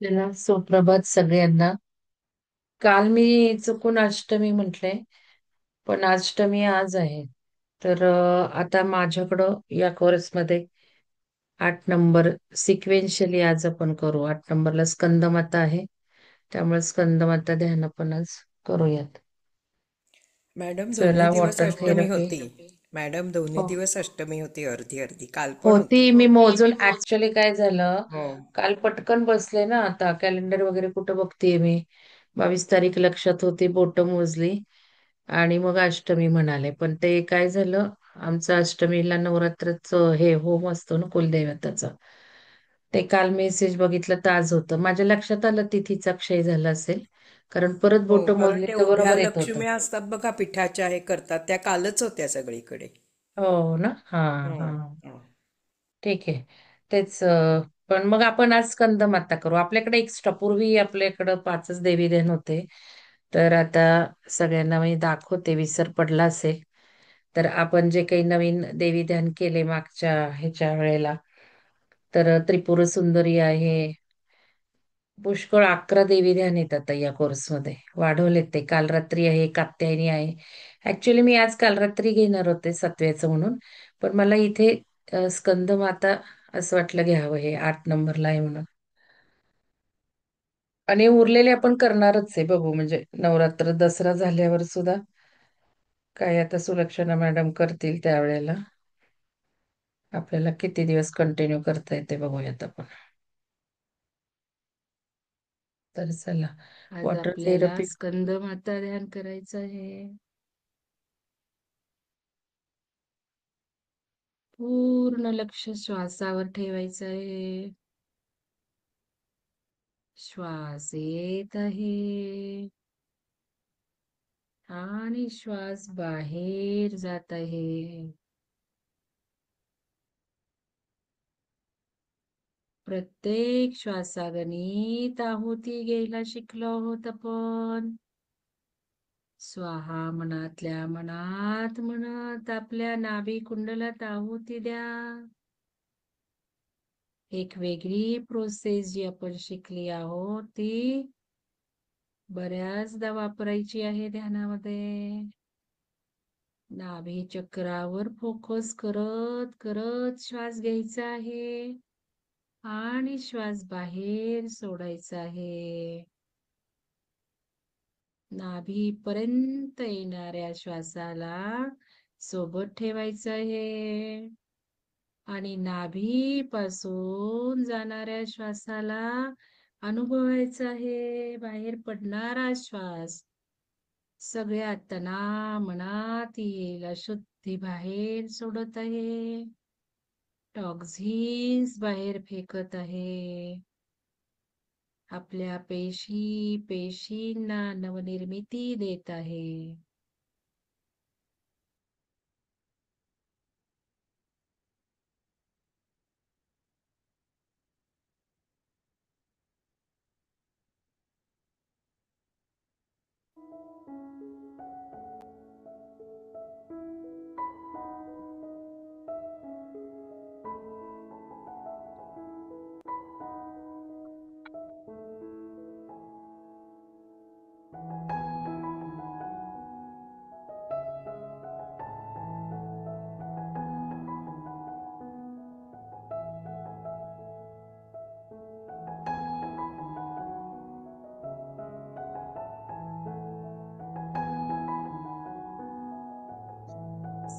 आपल्याला सुप्रभात सगळ्यांना. काल मी चुकून अष्टमी म्हटले, पण अष्टमी आज आहे. तर आता माझ्याकडं या कोर्समध्ये 8 नंबर सिक्वेन्शियली आज आपण करू. 8 नंबरला स्कंदमाता आहे, त्यामुळे स्कंदमाता ध्यान आपण आज करूयात. मॅडम दोन्ही चला, दिवस वॉटर अष्टमी थेरपी. होती. मॅडम दोन्ही हो, दिवस अष्टमी होती, अर्धी अर्धी काल पण होती. होती. मी मोजून ऍक्च्युली काय झालं, हो. काल पटकन बसले ना, आता कॅलेंडर वगैरे कुठं बघतेय मी. 22 तारीख लक्षात होती, बोट मोजली आणि मग अष्टमी म्हणाले. पण ते काय झालं, आमचं अष्टमीला नवरात्रच हे होम असतो ना कुलदैवताचा. ते काल मेसेज बघितलं तर आज होतं. माझ्या लक्षात आलं तिथीचा क्षय झाला असेल, कारण परत हो, बोट कारण मोजली त्या तर उभ्या बरोबर येत होतं. लक्ष्म्या असतात बघा, पिठाच्या हे करतात, त्या कालच होत्या सगळीकडे. हो ना, हा. हो. हा, हो. ठीक आहे. तेच पण मग आपण आज स्कंदमाता करू. आपल्याकडे एक्स्ट्रा पूर्वी आपल्याकडं 5च देवी देण होते. तर आता सगळ्यांना मी दाखवते, विसर पडला असेल तर. आपण जे काही नवीन देवी ध्यान केले मागच्या ह्याच्या वेळेला, तर त्रिपुर सुंदरी आहे. पुष्कळ 11 देवी ध्यान येतात या कोर्समध्ये, वाढवलेत ते. काल रात्री आहे, कात्यायनी आहे. ऍक्च्युली मी आज काल रात्री घेणार होते 7व्याचं म्हणून, पण मला इथे स्कंदमाता असं वाटलं घ्यावं, हे 8 नंबरला आहे म्हणून. आणि उरलेले आपण करणारच आहे, बघू म्हणजे नवरात्र दसरा झाल्यावर सुद्धा. काय आता सुलक्षणा मॅडम करतील त्यावेळेला. आपल्याला किती दिवस कंटिन्यू करता येते बघूयात आपण. तर चला, आज वॉटर आपल्याला थेरपी. स्कंद माता ध्यान करायचं आहे. पूर्ण लक्ष श्वासावर ठेवायचं आहे. श्वास येत आहे आणि श्वास बाहेर जात आहे. प्रत्येक श्वासागणित आहुती घ्यायला शिकलो आहोत आपण. स्वाहा मनातल्या मनात म्हणत आपल्या नाभी कुंडलात आहुती द्या. एक वेगळी प्रोसेस जी आपण शिकली आहोत ती बऱ्याचदा वापरायची आहे ध्यानामध्ये. नाभी चक्रावर फोकस करत करत श्वास घ्यायचा आहे आणि श्वास बाहेर सोडायचा आहे. नाभीपर्यंत येणाऱ्या श्वासाला सोबत ठेवायचं आहे आणि नाभीपासून जाणाऱ्या श्वासाला अनुभवायचा आहे. बाहेर पडणारा श्वास सगळ्या तणा मनात येईल अशुद्धी बाहेर सोडत आहे. टॉक्झिन्स बाहेर फेकत आहे. आपल्या पेशींना नवनिर्मिती देत आहे.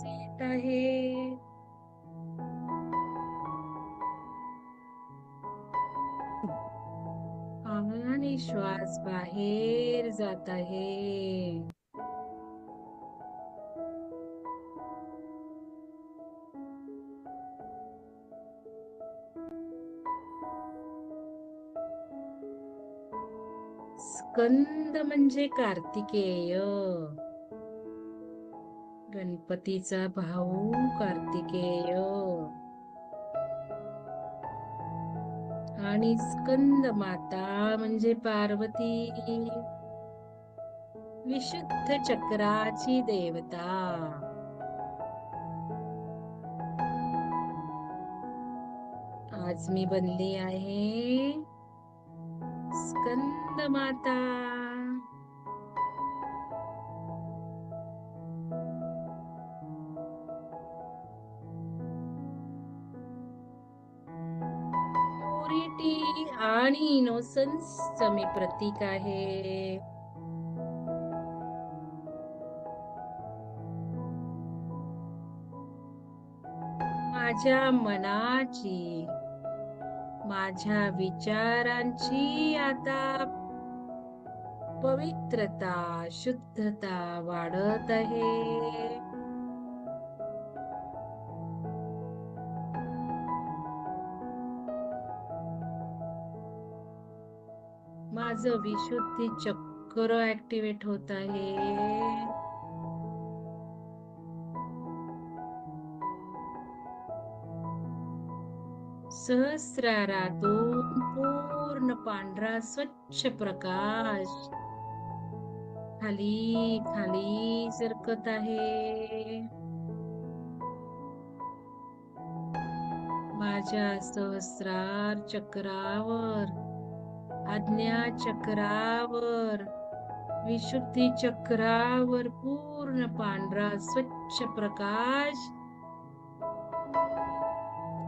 येत आहे आणि श्वास बाहेर जात आहे. स्कंद म्हणजे कार्तिकेय, गणपतीचा भाऊ कार्तिकेय. आणि स्कंद माता म्हणजे पार्वती, विशुद्ध चक्राची देवता. आज मी बनली आहे स्कंद माता. प्युरिटी आणि इनोसन्सचं मी प्रतीक आहे. माझ्या मनाची, माझ्या विचारांची आता पवित्रता, शुद्धता वाढत आहे. माझं विशुद्धी चक्र ऍक्टिव्हेट होत आहे. सहस्रारातून पूर्ण पांढरा स्वच्छ प्रकाश खाली खाली सरकत आहे. माझ्या सहस्रार चक्रावर, आज्ञा चक्रावर, विशुद्धी चक्रावर पूर्ण पांढरा स्वच्छ प्रकाश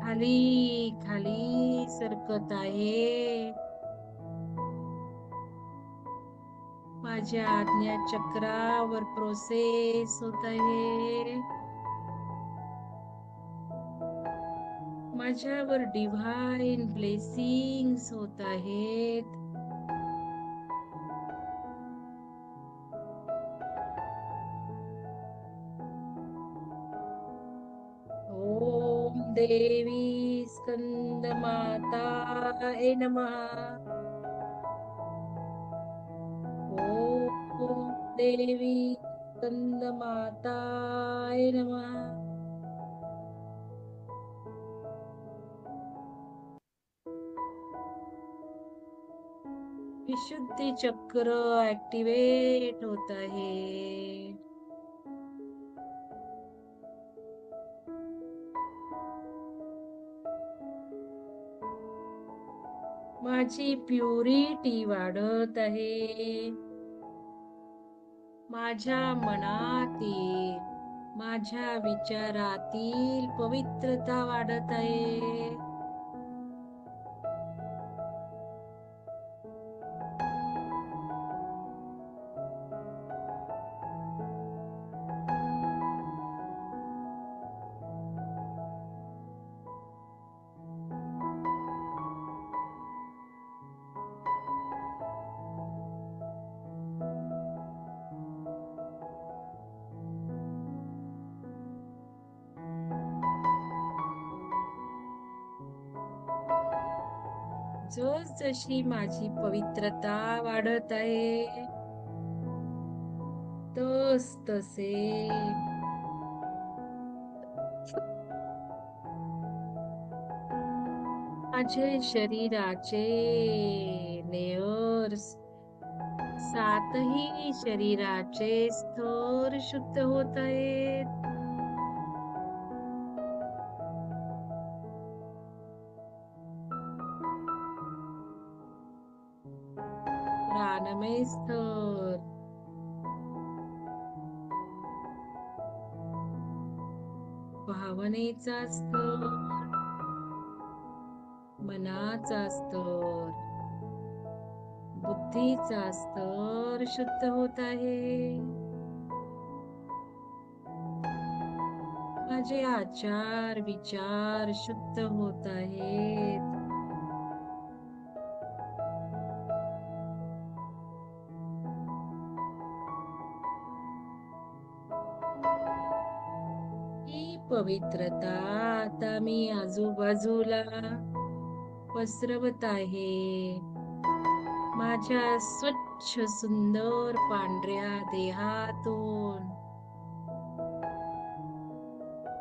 खाली खाली सरकत आहे. माझ्या आज्ञा चक्रावर प्रोसेस होत आहे. माझ्यावर डिव्हाइन ब्लेसिंग्स होत आहेत. ओम देवी स्कंद माताय नमः. ओम देवी स्कंद माताय नमः. विशुद्धी चक्र ऍक्टिव्हेट होत आहे. माझी प्युरिटी वाढत आहे. माझ्या मनातील, माझ्या विचारातील पवित्रता वाढत आहे. जशी माझी पवित्रता वाढत आहे, तसे माझे शरीराचे लेयर्स, सातही शरीराचे स्तर शुद्ध होत आहेत. प्राणमय स्तर, भावनेचा स्तर, मनाचा स्तर, बुद्धीचा स्तर शुद्ध होत आहे. माझे आचार विचार शुद्ध होत आहेत. ही पवित्रता आता मी आजूबाजूला पसरवत आहे. माझ्या स्वच्छ सुंदर पांढऱ्या देहातून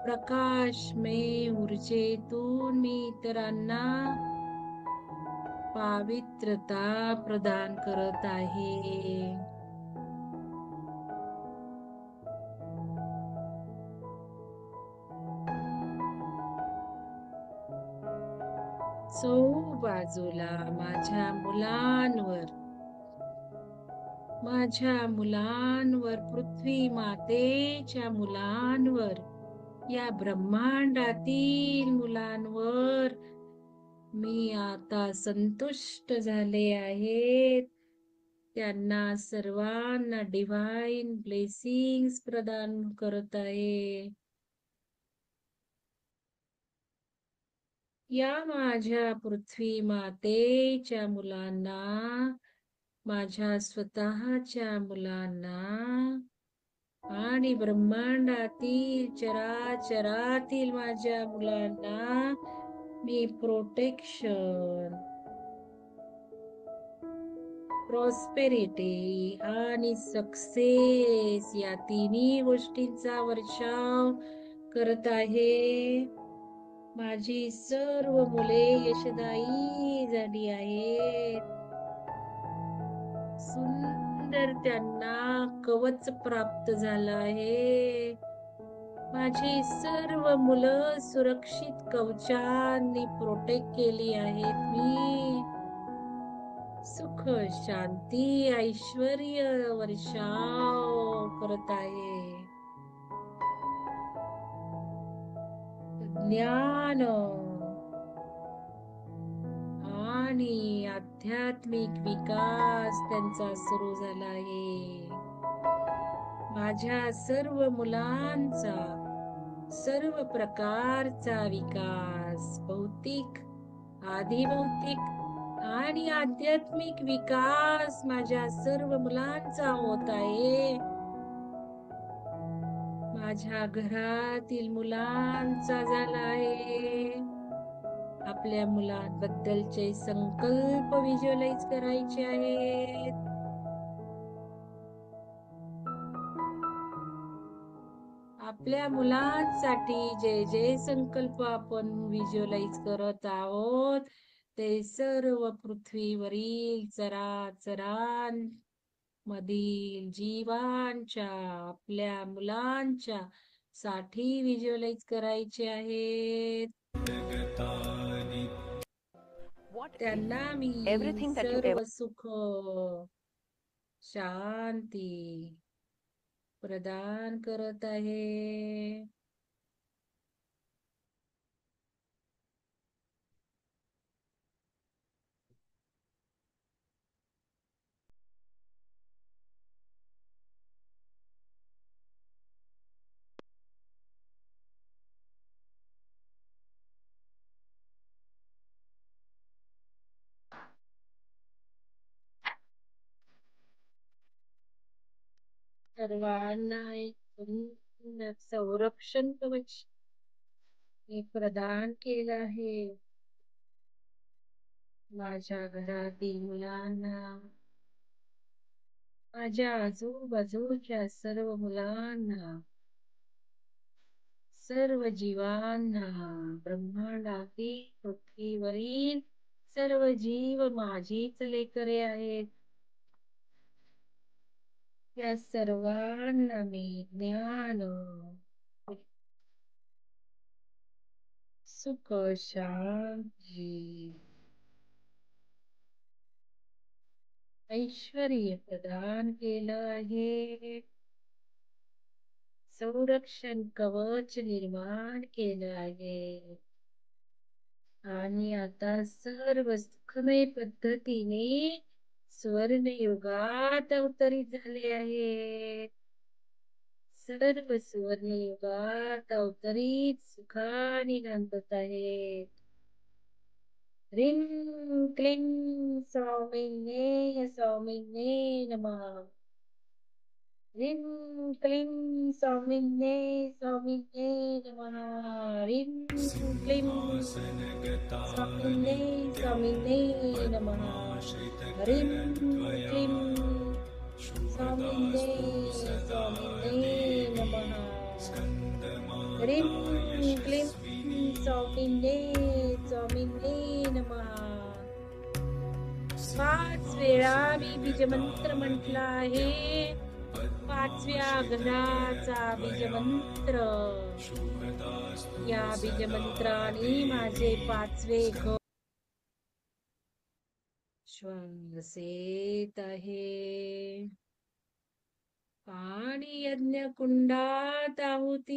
प्रकाशमय ऊर्जेतून मी इतरांना पवित्रता प्रदान करत आहे. चहूबाजूला माझ्या मुलांवर, पृथ्वी मातेच्या मुलांवर, या ब्रह्मांडातील मुलांवर मी आता संतुष्ट झाले आहे. त्यांना सर्वांना डिव्हाइन ब्लेसिंग्स प्रदान करत आहे. या माझ्या पृथ्वी मातेच्या मुलांना, माझ्या स्वतःच्या मुलांना आणि ब्रह्मांडातील चराचरातील माझ्या मुलांना मी प्रोटेक्शन, प्रॉस्पेरिटी आणि सक्सेस या तिन्ही गोष्टींचा वर्षाव करत आहे. माझी सर्व मुले यशदायी झाली आहेत. सुंदर त्यांना कवच प्राप्त झालं आहे. माझी सर्व मुलं सुरक्षित कवचांनी प्रोटेक्ट केली आहेत. मी सुख, शांती, ऐश्वर्य वर्षाव करत आहे. ज्ञान आणि आध्यात्मिक विकास त्यांचा सुरू झाला आहे. माझ्या सर्व मुलांचा सर्व प्रकारचा विकास, भौतिक, आधिभौतिक आणि आध्यात्मिक विकास माझ्या सर्व मुलांचा होत आहे. माझ्या घरातील मुलांचा झाला आहे. आपल्या मुलांबद्दलचे संकल्प व्हिज्युअलाइज करायचे आहेत. आपल्या मुलांसाठी जे जे संकल्प आपण व्हिज्युअलाइज करत आहोत ते सर्व पृथ्वीवरील चराचरांमधील जीवांच्या, आपल्या मुलांच्या साठी व्हिज्युअलाइज करायचे आहेत. त्यांना मी सर्व सुख, शांती प्रदान करत आहे. सर्वांना एक सुंदर संरक्षण कवच मी प्रदान केलं आहे. माझ्या घरातील मुलांना, माझ्या आजूबाजूच्या सर्व मुलांना, सर्व जीवांना, ब्रह्मांडातील, पृथ्वीवरील सर्व जीव माझीच लेकरे आहेत. या सर्वांना मी ज्ञान, सुख, शांती, ऐश्वर्य प्रदान केलं आहे. संरक्षण कवच निर्माण केलं आहे. आणि आता सर्व सुखमय पद्धतीने स्वर्णयुगात अवतरित झाले आहेत. सर्व स्वर्णयुगात अवतरित सुखाने नांदत आहेत. ह्रीं क्लीं सौमिन्ये सौमिन्ये नमः. ह्रीं क्लीं सौमिन्ये सौमिन्ये नमः. ह्रीं क्लीं सौमिन्ये सौमिन्ये नमः. ह्रीं क्लीं सौमिन्ये सौमिन्ये नमः. ह्रीं क्लीं सौमिन्ये सौमिन्ये नमः. 5 वेळा मी बीजमंत्र म्हटला आहे. 5व्या घराचा बीजमंत्र. या बीजमंत्राने माझे 5वे घर श्वास येत आहे. पाणी यज्ञ कुंडात आहुती